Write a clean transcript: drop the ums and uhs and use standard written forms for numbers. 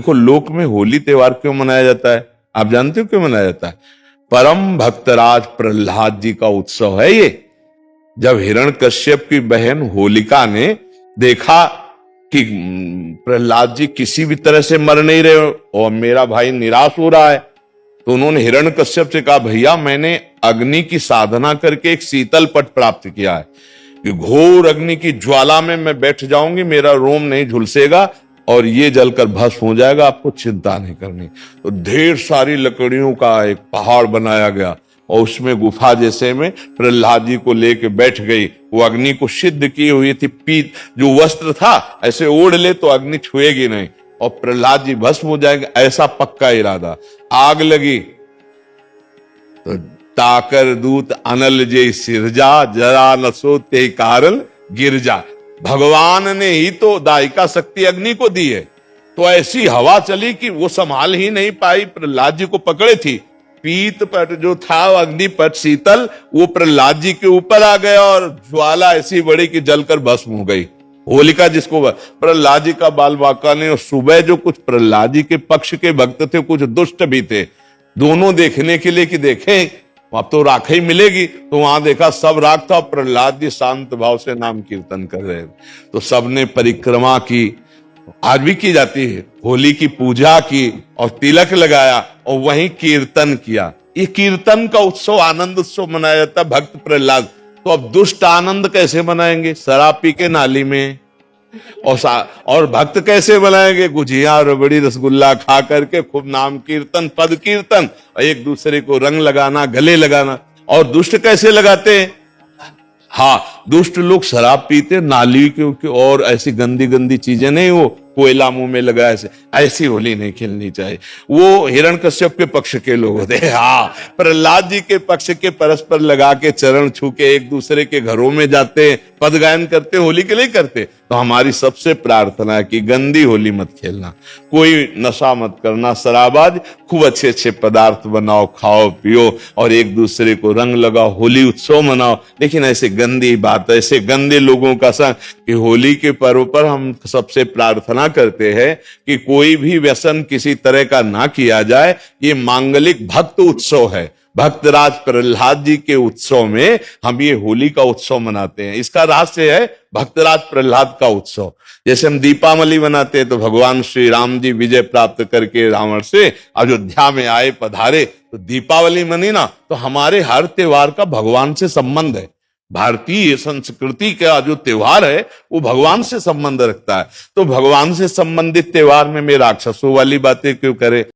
देखो लोक में होली त्योहार क्यों मनाया जाता है? आप जानते हो क्यों मनाया जाता है? परम भक्तराज प्रहलाद जी का उत्सव है ये। जब हिरण्यकश्यप की बहन होलिका ने देखा कि प्रहलाद जी किसी भी तरह से मर नहीं रहे और मेरा भाई निराश हो रहा है, तो उन्होंने हिरण्यकश्यप से कहा, भैया मैंने अग्नि की साधना करके एक शीतल पट प्राप्त किया है कि घोर अग्नि की ज्वाला में मैं बैठ जाऊंगी, मेरा रोम नहीं झुलसेगा और ये जलकर भस्म हो जाएगा, आपको चिंता नहीं करनी। तो ढेर सारी लकड़ियों का एक पहाड़ बनाया गया और उसमें गुफा जैसे में प्रहलाद जी को लेके बैठ गई। वो अग्नि को सिद्ध की हुई थी, पीत जो वस्त्र था ऐसे ओढ़ ले तो अग्नि छुएगी नहीं और प्रहलाद जी भस्म हो जाएंगे, ऐसा पक्का इरादा। आग लगी तो ताकर दूत अनल जे सिरजा, जरा नसो ते कारण गिरजा। भगवान ने ही तो दायिका शक्ति अग्नि को दी है, तो ऐसी हवा चली कि वो संभाल ही नहीं पाई, प्रहलाद जी को पकड़े थी। पीत पट जो था अग्नि पट शीतल, वो प्रहलाद जी के ऊपर आ गया और ज्वाला ऐसी बड़ी कि जलकर भस्म हो गई। होलिका जिसको प्रहलाद जी का बाल बांका ने, और सुबह जो कुछ प्रहलाद जी के पक्ष के भक्त थे, कुछ दुष्ट भी थे, दोनों देखने के लिए कि देखें अब तो राख ही मिलेगी, तो वहां देखा सब राख था, प्रहलाद जी शांत भाव से नाम कीर्तन कर रहे थे। तो सबने परिक्रमा की, आज भी की जाती है, होली की पूजा की और तिलक लगाया और वहीं कीर्तन किया। ये कीर्तन का उत्सव, आनंद उत्सव मनाया जाता है भक्त प्रहलाद। तो अब दुष्ट आनंद कैसे मनाएंगे? शराब पी के नाली में। और भक्त कैसे बनाएंगे? गुजिया रबड़ी रसगुल्ला खा करके खूब नाम कीर्तन पद कीर्तन, एक दूसरे को रंग लगाना, गले लगाना। और दुष्ट कैसे लगाते हैं? हाँ, दुष्ट लोग शराब पीते, नाली के और ऐसी गंदी गंदी चीजें नहीं, वो कोयला मुंह में लगा, ऐसी होली नहीं खेलनी चाहिए। वो हिरण्यकश्यप के पक्ष के लोग होते हैं। हाँ, प्रहलाद जी के पक्ष के परस्पर लगा के चरण छू के एक दूसरे के घरों में जाते, पद गायन करते, होली के लिए करते। तो हमारी सबसे प्रार्थना है कि गंदी होली मत खेलना, कोई नशा मत करना, शराबाज, खूब अच्छे अच्छे पदार्थ बनाओ, खाओ पियो और एक दूसरे को रंग लगाओ, होली उत्सव मनाओ। लेकिन ऐसे गंदी बात, ऐसे गंदे लोगों का संग, कि होली के पर्व पर हम सबसे प्रार्थना करते हैं कि कोई भी व्यसन किसी तरह का ना किया जाए। ये मांगलिक भक्त उत्सव है, भक्तराज प्रहलाद जी के उत्सव में हम ये होली का उत्सव मनाते हैं। इसका रहस्य है भक्तराज प्रहलाद का उत्सव। जैसे हम दीपावली मनाते हैं तो भगवान श्री राम जी विजय प्राप्त करके रावण से अयोध्या में आए, पधारे, तो दीपावली मनी ना, तो हमारे हर त्योहार का भगवान से संबंध है। भारतीय संस्कृति का जो त्योहार है वो भगवान से संबंध रखता है। तो भगवान से संबंधित त्योहार में मैं राक्षसों वाली बातें क्यों करे?